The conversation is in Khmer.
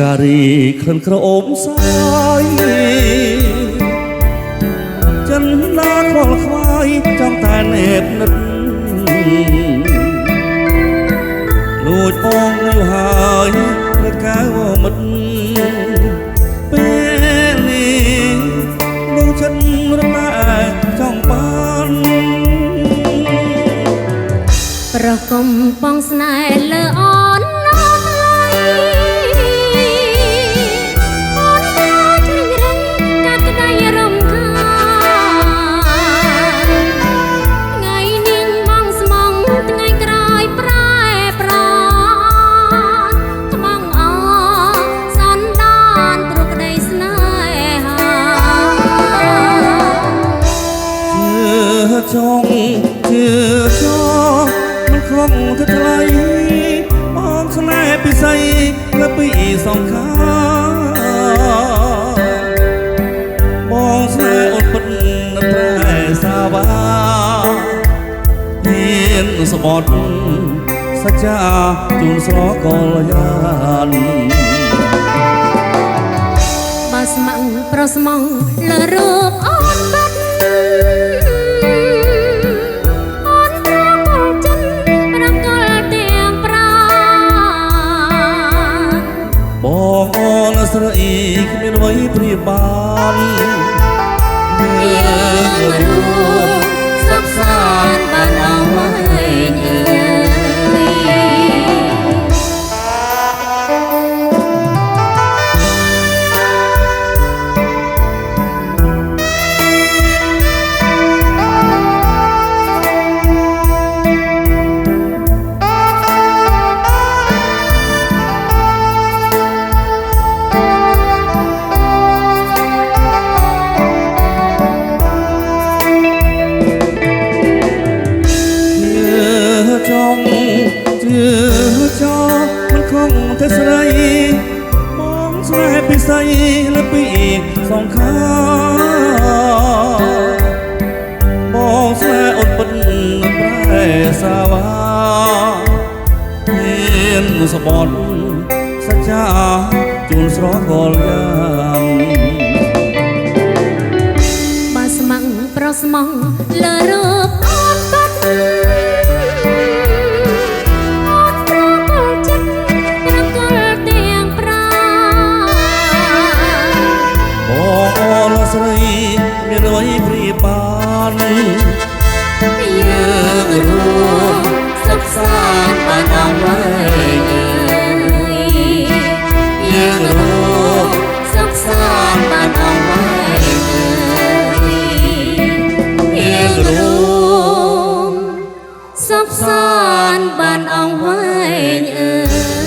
ការីក្លិនក្រអូបសាយចិនណាខ្វល់ខ្វាយចង់តែនេបនិតលួចបងយូរហើយនៅកៅមិត្តពេលនេះលោកចិនរំលែកចង់បានប្រគំបងស្នេហ៍លើអនចង់ជឿចង់មិនខំទៅថ្លៃបងស្នេហ៍ពិសីលើពីសងខាបងស្នេហ៍អត់ពិតនៅប្រែសាវ៉ាហ៊ានស្បត់សច្ចាជូនស្រកលយានបើស្មងប្រស្មងលើរូបអូនបាត់បងអូនស្រីគ្មានអ្វីប្រៀបបានយើងរួមសុខសាន្តបានអស់វិញចោមិនខំតែស្រីបងស្នេហ៍ពិសីលើពីសងខាបងស្នេហ៍អត់ពិតប្រែសាវ៉ាហ៊ានស្បត់សច្ចាជូនស្រកលយានបើស្មងប្រស្មងលើរូបអូនបាត់ស្រីមានអ្វីប្រៀបបានយើងរួមសុខសាន្តបានអស់វិញយើងរួមសុខសាន្តបានអស់វិញយើងរួមសុខសាន្តបានអស់វិញ